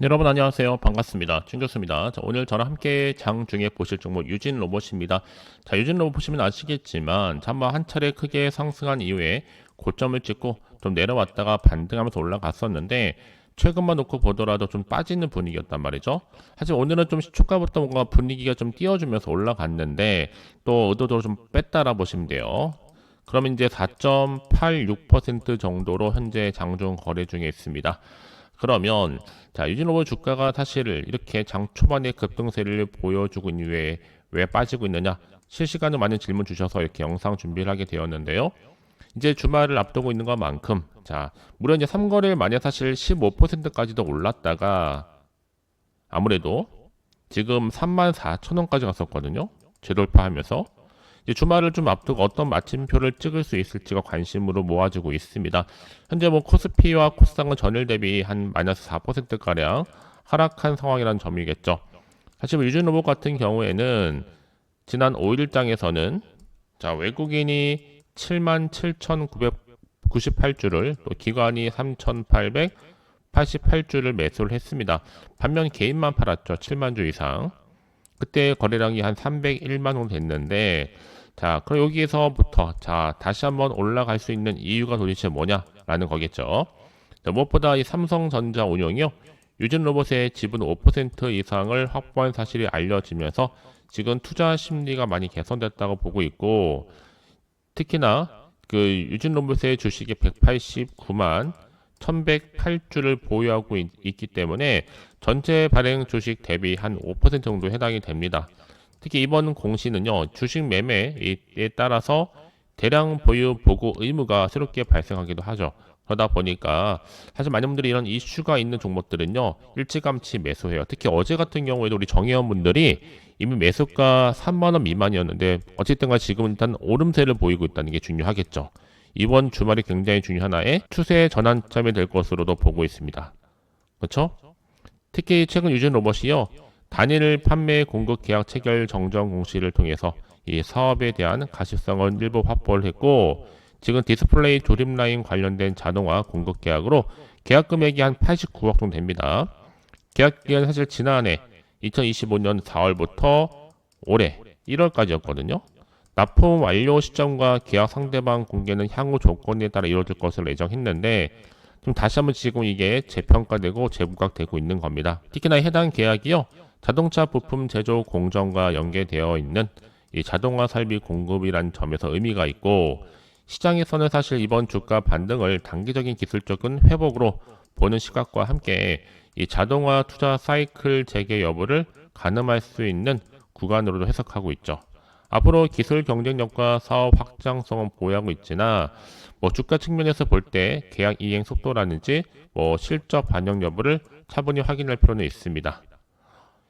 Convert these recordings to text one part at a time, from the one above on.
여러분 안녕하세요. 반갑습니다. 준교수입니다. 자, 오늘 저랑 함께 장중에 보실 종목 유진 로봇입니다. 자, 유진 로봇 보시면 아시겠지만 한번 한 차례 크게 상승한 이후에 고점을 찍고 좀 내려왔다가 반등하면서 올라갔었는데 최근만 놓고 보더라도 좀 빠지는 분위기였단 말이죠. 하지만 오늘은 좀 시초가부터 뭔가 분위기가 좀 띄워주면서 올라갔는데 또 의도적으로 좀 뺐다라 보시면 돼요. 그러면 이제 4.86% 정도로 현재 장중 거래 중에 있습니다. 그러면 자, 유진로봇 주가가 사실 이렇게 장 초반에 급등세를 보여주고 있는 이유에 왜 빠지고 있느냐? 실시간으로 많은 질문 주셔서 이렇게 영상 준비를 하게 되었는데요. 이제 주말을 앞두고 있는 것만큼 자, 무려 이제 3거래일 만에 사실 15%까지도 올랐다가 아무래도 지금 34,000원까지 갔었거든요. 재돌파하면서 이제 주말을 좀 앞두고 어떤 마침표를 찍을 수 있을지가 관심으로 모아지고 있습니다. 현재 뭐 코스피와 코스닥은 전일 대비 한 마이너스 4%가량 하락한 상황이라는 점이겠죠. 사실 유진로봇 같은 경우에는 지난 5일장에서는 자, 외국인이 77,998주를 또 기관이 3,888주를 매수를 했습니다. 반면 개인만 팔았죠. 7만 주 이상. 그때 거래량이 한 301만 원 됐는데 자, 그럼 여기에서부터 자, 다시 한번 올라갈 수 있는 이유가 도대체 뭐냐라는 거겠죠. 자, 무엇보다 이 삼성전자 운용이요. 유진 로봇의 지분 5% 이상을 확보한 사실이 알려지면서 지금 투자 심리가 많이 개선됐다고 보고 있고 특히나 그 유진 로봇의 주식이 189만 1108주를 보유하고 있기 때문에 전체 발행 주식 대비 한 5% 정도 해당이 됩니다. 특히 이번 공시는요, 주식 매매에 따라서 대량 보유 보고 의무가 새롭게 발생하기도 하죠. 그러다 보니까 사실 많은 분들이 이런 이슈가 있는 종목들은요, 일찌감치 매수해요. 특히 어제 같은 경우에도 우리 정혜원 분들이 이미 매수가 3만 원 미만이었는데 어쨌든가 지금 일단 오름세를 보이고 있다는 게 중요하겠죠. 이번 주말이 굉장히 중요한 하나의 추세 전환점이 될 것으로도 보고 있습니다. 그렇죠? 특히 최근 유진 로봇이요. 단일 판매 공급 계약 체결 정정 공시를 통해서 이 사업에 대한 가시성을 일부 확보를 했고 지금 디스플레이 조립 라인 관련된 자동화 공급 계약으로 계약 금액이 한 89억 정도 됩니다. 계약 기간은 사실 지난해 2025년 4월부터 올해 1월까지였거든요. 납품 완료 시점과 계약 상대방 공개는 향후 조건에 따라 이루어질 것을 예정했는데 좀 다시 한번 지금 이게 재평가되고 재부각되고 있는 겁니다. 특히나 해당 계약이요. 자동차 부품 제조 공정과 연계되어 있는 이 자동화 설비 공급이라는 점에서 의미가 있고 시장에서는 사실 이번 주가 반등을 단기적인 기술적인 회복으로 보는 시각과 함께 이 자동화 투자 사이클 재개 여부를 가늠할 수 있는 구간으로도 해석하고 있죠. 앞으로 기술 경쟁력과 사업 확장성은 보유하고 있으나 뭐 주가 측면에서 볼 때 계약 이행 속도라든지 뭐 실적 반영 여부를 차분히 확인할 필요는 있습니다.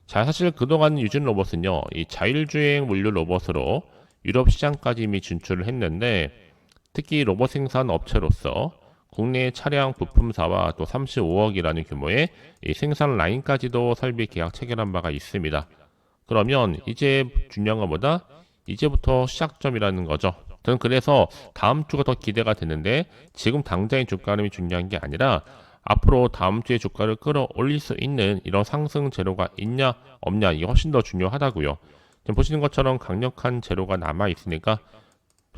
자, 사실 그동안 유진 로봇은요, 이 자율주행 물류 로봇으로 유럽 시장까지 이미 진출을 했는데 특히 로봇 생산 업체로서 국내 차량 부품사와 또 35억이라는 규모의 이 생산 라인까지도 설비 계약 체결한 바가 있습니다. 그러면 이제 중요한 것보다 이제부터 시작점이라는 거죠. 저는 그래서 다음 주가 더 기대가 되는데 지금 당장의 주가 흐름이 중요한 게 아니라 앞으로 다음 주에 주가를 끌어올릴 수 있는 이런 상승 재료가 있냐 없냐 이게 훨씬 더 중요하다고요. 지금 보시는 것처럼 강력한 재료가 남아 있으니까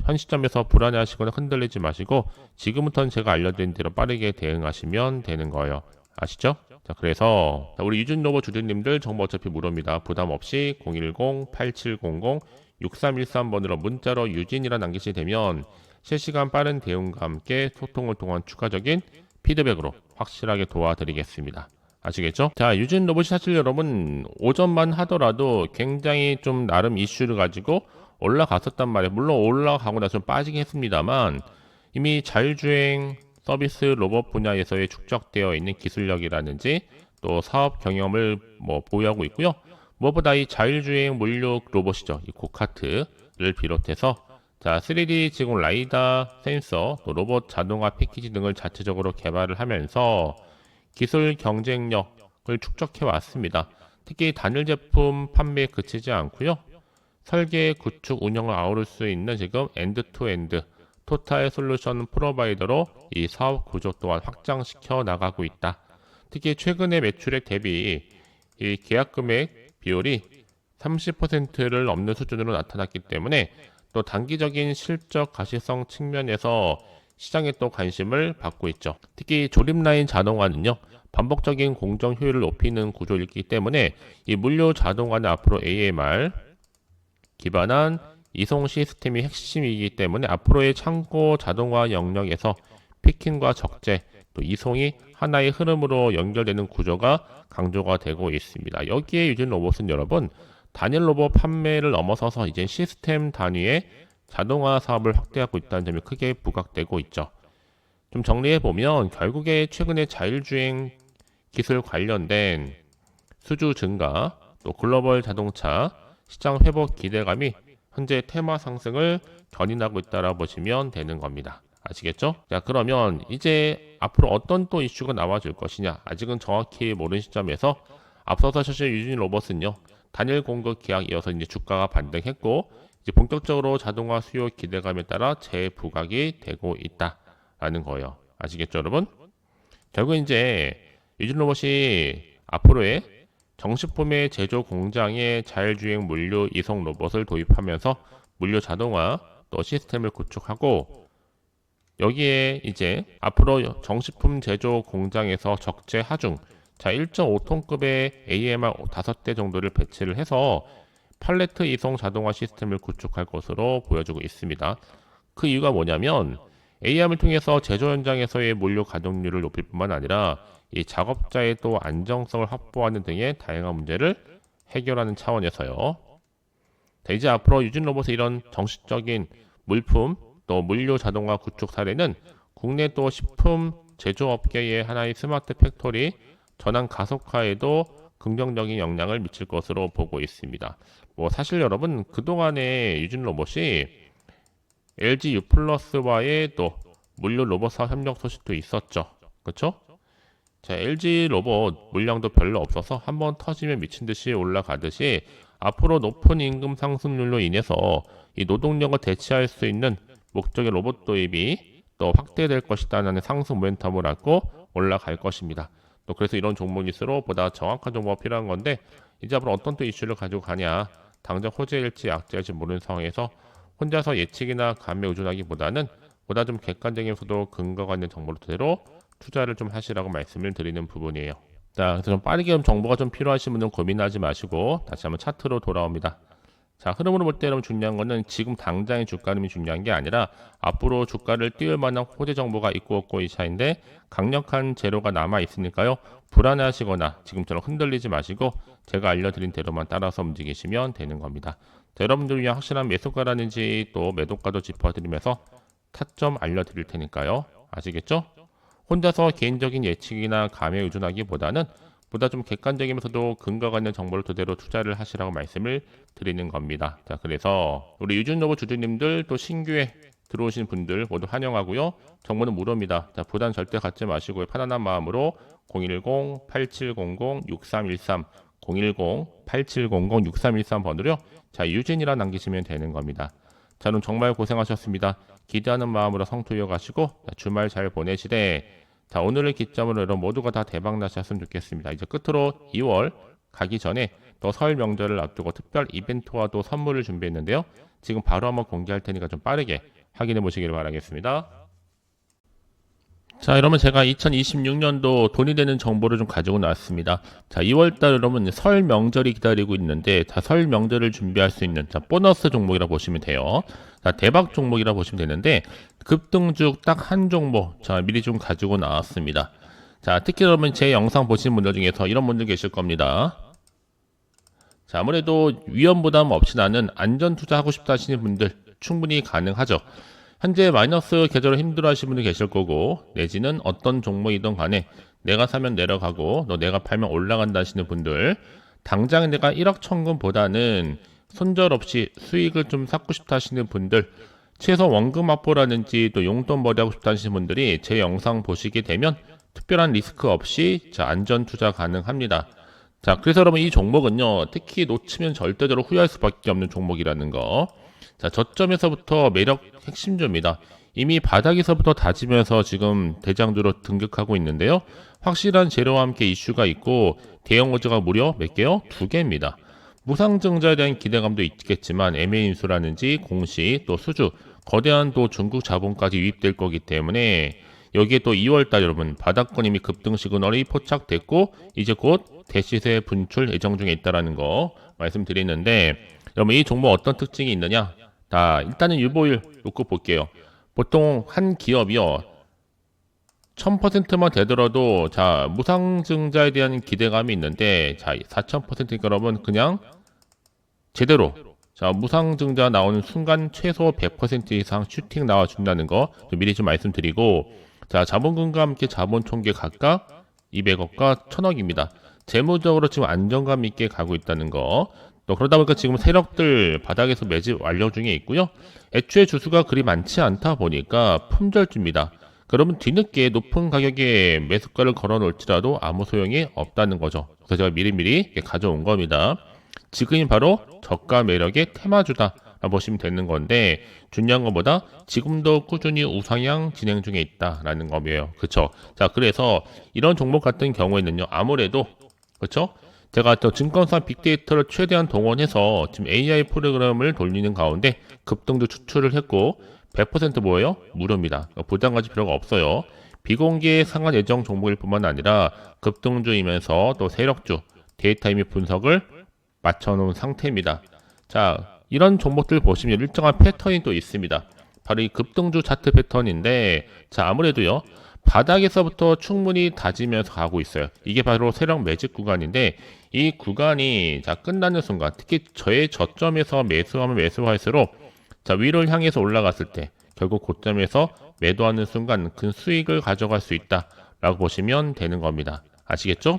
현 시점에서 불안해하시거나 흔들리지 마시고 지금부터는 제가 알려드린 대로 빠르게 대응하시면 되는 거예요. 아시죠? 자, 그래서 우리 유진로봇 주주님들 정보 어차피 무료입니다. 부담 없이 010-8700-6313번으로 문자로 유진이라 남기시게 되면 실시간 빠른 대응과 함께 소통을 통한 추가적인 피드백으로 확실하게 도와드리겠습니다. 아시겠죠? 자, 유진 로봇이 사실 여러분 오전만 하더라도 굉장히 좀 나름 이슈를 가지고 올라갔었단 말이에요. 물론 올라가고 나서 좀 빠지긴 했습니다만 이미 자율주행 서비스 로봇 분야에서의 축적되어 있는 기술력이라든지 또 사업 경험을 뭐 보유하고 있고요. 무엇보다 이 자율주행 물류 로봇이죠. 이 고카트를 비롯해서 자, 3D 지금 라이다 센서, 또 로봇 자동화 패키지 등을 자체적으로 개발을 하면서 기술 경쟁력을 축적해 왔습니다. 특히 단일 제품 판매에 그치지 않고요. 설계, 구축, 운영을 아우를 수 있는 지금 엔드투엔드 토탈 솔루션 프로바이더로 이 사업 구조 또한 확장시켜 나가고 있다. 특히 최근의 매출액 대비 이 계약 금액 비율이 30%를 넘는 수준으로 나타났기 때문에 또 단기적인 실적 가시성 측면에서 시장에 또 관심을 받고 있죠. 특히 조립 라인 자동화는요, 반복적인 공정 효율을 높이는 구조이기 때문에 이 물류 자동화는 앞으로 AMR 기반한 이송 시스템이 핵심이기 때문에 앞으로의 창고 자동화 영역에서 피킹과 적재, 또 이송이 하나의 흐름으로 연결되는 구조가 강조가 되고 있습니다. 여기에 유진 로봇은 여러분, 단일 로봇 판매를 넘어서서 이제 시스템 단위의 자동화 사업을 확대하고 있다는 점이 크게 부각되고 있죠. 좀 정리해 보면 결국에 최근에 자율주행 기술 관련된 수주 증가, 또 글로벌 자동차 시장 회복 기대감이 현재 테마 상승을 견인하고 있다고 보시면 되는 겁니다. 아시겠죠? 자, 그러면 이제 앞으로 어떤 또 이슈가 나와줄 것이냐, 아직은 정확히 모르는 시점에서 앞서서 사실 유진 로봇은요, 단일 공급 계약 이어서 이제 주가가 반등했고, 이제 본격적으로 자동화 수요 기대감에 따라 재부각이 되고 있다라는 거예요. 아시겠죠, 여러분? 결국 이제 유진 로봇이 앞으로의 정식품의 제조 공장에 자율주행 물류 이송 로봇을 도입하면서 물류 자동화 또 시스템을 구축하고, 여기에 이제 앞으로 정식품 제조 공장에서 적재 하중, 자 1.5톤급의 AMR 5대 정도를 배치를 해서 팔레트 이송 자동화 시스템을 구축할 것으로 보여지고 있습니다. 그 이유가 뭐냐면 AM을 통해서 제조 현장에서의 물류 가동률을 높일 뿐만 아니라 이 작업자의 또 안정성을 확보하는 등의 다양한 문제를 해결하는 차원에서요. 자, 이제 앞으로 유진 로봇의 이런 정식적인 물품 또 물류 자동화 구축 사례는 국내 또 식품 제조업계의 하나의 스마트 팩토리 전환 가속화에도 긍정적인 영향을 미칠 것으로 보고 있습니다. 뭐 사실 여러분 그동안에 유진 로봇이 LG U+와의 또 물류 로봇 사업 협력 소식도 있었죠. 그렇죠? 자, LG 로봇 물량도 별로 없어서 한번 터지면 미친 듯이 올라가듯이 앞으로 높은 임금 상승률로 인해서 이 노동력을 대체할 수 있는 목적의 로봇 도입이 또 확대될 것이다라는 상승 모멘텀을 안고 올라갈 것입니다. 또 그래서 이런 종목일수록 보다 정확한 정보가 필요한 건데, 이제 앞으로 어떤 또 이슈를 가지고 가냐, 당장 호재일지 악재일지 모르는 상황에서 혼자서 예측이나 감에 의존하기보다는 보다 좀 객관적이면서도 근거가 있는 정보를 토대로 투자를 좀 하시라고 말씀을 드리는 부분이에요. 자, 그래서 좀 빠르게 좀 정보가 좀 필요하신 분은 고민하지 마시고 다시 한번 차트로 돌아옵니다. 자, 흐름으로 볼 때 여러분 중요한 거는 지금 당장의 주가 흐름이 중요한 게 아니라 앞으로 주가를 띄울 만한 호재 정보가 있고 없고 이 차인데, 강력한 재료가 남아 있으니까요, 불안해하시거나 지금처럼 흔들리지 마시고 제가 알려드린 대로만 따라서 움직이시면 되는 겁니다. 자, 여러분들을 위한 확실한 매수가라든지 또 매도가도 짚어드리면서 타점 알려드릴 테니까요. 아시겠죠? 혼자서 개인적인 예측이나 감에 의존하기보다는 보다 좀 객관적이면서도 근거가 있는 정보를 토대로 투자를 하시라고 말씀을 드리는 겁니다. 자, 그래서 우리 유진 로봇 주주님들 또 신규에 들어오신 분들 모두 환영하고요. 정보는 무료입니다. 자, 부담 절대 갖지 마시고 편안한 마음으로 010-8700-6313 010-8700-6313번으로요. 자, 유진이라 남기시면 되는 겁니다. 자, 그럼 정말 고생하셨습니다. 기대하는 마음으로 성투 이어가시고 주말 잘 보내시되, 자, 오늘을 기점으로 여러분 모두가 다 대박 나셨으면 좋겠습니다. 이제 끝으로 2월 가기 전에 또 설 명절을 앞두고 특별 이벤트와 또 선물을 준비했는데요. 지금 바로 한번 공개할 테니까 좀 빠르게 확인해 보시기를 바라겠습니다. 자, 여러분 제가 2026년도 돈이 되는 정보를 좀 가지고 나왔습니다. 자, 2월달 여러분 설 명절이 기다리고 있는데, 자, 설 명절을 준비할 수 있는 자, 보너스 종목이라고 보시면 돼요. 자, 대박 종목이라고 보시면 되는데, 급등주 딱 한 종목 자 미리 좀 가지고 나왔습니다. 자, 특히 여러분 제 영상 보시는 분들 중에서 이런 분들 계실 겁니다. 자, 아무래도 위험 부담 없이 나는 안전 투자하고 싶다 하시는 분들 충분히 가능하죠. 현재 마이너스 계좌로 힘들어하시는 분들 계실 거고, 내지는 어떤 종목이든 간에 내가 사면 내려가고 너 내가 팔면 올라간다 하시는 분들, 당장 내가 1억 천금보다는 손절없이 수익을 좀 쌓고 싶다 하시는 분들, 최소 원금 확보라든지 또 용돈 벌이하고 싶다 하시는 분들이 제 영상 보시게 되면 특별한 리스크 없이 자, 안전 투자 가능합니다. 자, 그래서 여러분 이 종목은요, 특히 놓치면 절대적으로 후회할 수밖에 없는 종목이라는 거. 자, 저점에서부터 매력 핵심주입니다. 이미 바닥에서부터 다지면서 지금 대장주로 등극하고 있는데요. 확실한 재료와 함께 이슈가 있고 대형 어조가 무려 몇 개요? 2개입니다. 무상증자에 대한 기대감도 있겠지만 M&A 인수라든지 공시 또 수주 거대한 또 중국 자본까지 유입될 거기 때문에 여기에 또 2월달 여러분 바닥권 이미 급등 시그널이 포착됐고 이제 곧 대시세 분출 예정 중에 있다라는 거 말씀드리는데 여러분 이 종목 어떤 특징이 있느냐? 자 일단은 유보율 놓고 볼게요. 보통 한 기업이요 1000%만 되더라도 자 무상증자에 대한 기대감이 있는데 자 4000%니까 여러분 그냥 제대로 자 무상증자 나오는 순간 최소 100% 이상 슈팅 나와준다는 거 미리 좀 말씀드리고 자 자본금과 함께 자본 총계 각각 200억과 1000억입니다. 재무적으로 지금 안정감 있게 가고 있다는 거. 또 그러다 보니까 지금 세력들 바닥에서 매집 완료 중에 있고요. 애초에 주수가 그리 많지 않다 보니까 품절주입니다. 그러면 뒤늦게 높은 가격에 매수가를 걸어 놓을지라도 아무 소용이 없다는 거죠. 그래서 제가 미리미리 가져온 겁니다. 지금이 바로 저가 매력의 테마주다 보시면 되는 건데 중요한 것보다 지금도 꾸준히 우상향 진행 중에 있다라는 거예요. 그렇죠? 자, 그래서 이런 종목 같은 경우에는요. 아무래도 그렇죠? 제가 또 증권사 빅데이터를 최대한 동원해서 지금 AI 프로그램을 돌리는 가운데 급등도 추출을 했고 100% 뭐예요? 무료입니다. 부담 가질 필요가 없어요. 비공개 상한 예정 종목일 뿐만 아니라 급등주이면서 또 세력주 데이터 이미 분석을 맞춰놓은 상태입니다. 자, 이런 종목들 보시면 일정한 패턴이 또 있습니다. 바로 이 급등주 차트 패턴인데 자 아무래도요. 바닥에서부터 충분히 다지면서 가고 있어요. 이게 바로 세력 매집 구간인데 이 구간이 자 끝나는 순간 특히 저의 저점에서 매수하면 매수할수록 자 위를 향해서 올라갔을 때 결국 고점에서 매도하는 순간 큰 수익을 가져갈 수 있다라고 보시면 되는 겁니다. 아시겠죠?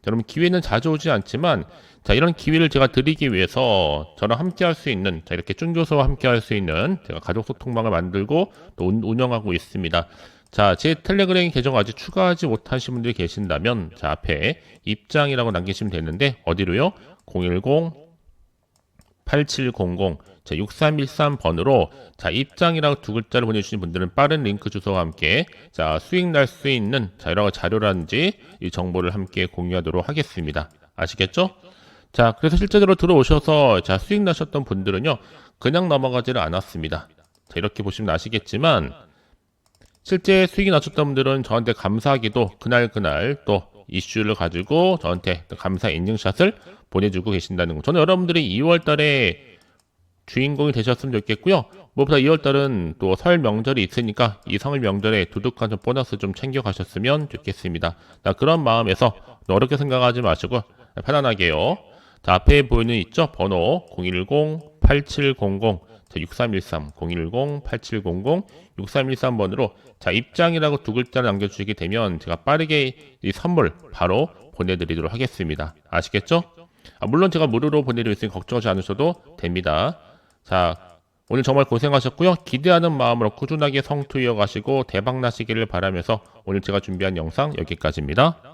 여러분 기회는 자주 오지 않지만 자 이런 기회를 제가 드리기 위해서 저랑 함께 할 수 있는 자 이렇게 쭌교수와 함께 할 수 있는 제가 가족 소통방을 만들고 또 운영하고 있습니다. 자, 제 텔레그램 계정 아직 추가하지 못하신 분들이 계신다면 자 앞에 입장이라고 남기시면 되는데 어디로요? 010-8700 자, 6313번으로 자 입장이라고 두 글자를 보내주신 분들은 빠른 링크 주소와 함께 자 수익 날 수 있는 자 여러 자료라든지 이 정보를 함께 공유하도록 하겠습니다. 아시겠죠? 자 그래서 실제로 들어오셔서 자 수익 나셨던 분들은요 그냥 넘어가지를 않았습니다. 자 이렇게 보시면 아시겠지만 실제 수익이 나셨던 분들은 저한테 감사하기도 그날 또 이슈를 가지고 저한테 감사 인증샷을 보내주고 계신다는 거. 저는 여러분들이 2월 달에 주인공이 되셨으면 좋겠고요. 무엇보다 2월 달은 또 설 명절이 있으니까 이 설 명절에 두둑한 좀 보너스 좀 챙겨가셨으면 좋겠습니다. 자, 그런 마음에서 어렵게 생각하지 마시고 편안하게요. 자, 앞에 보이는 있죠? 번호 010-8700 6313 010-8700 6313번으로 자 입장이라고 두 글자를 남겨주시게 되면 제가 빠르게 이 선물 바로 보내드리도록 하겠습니다. 아시겠죠? 물론 제가 무료로 보내드릴 수 있으니 걱정하지 않으셔도 됩니다. 자 오늘 정말 고생하셨고요. 기대하는 마음으로 꾸준하게 성투 이어가시고 대박 나시기를 바라면서 오늘 제가 준비한 영상 여기까지입니다.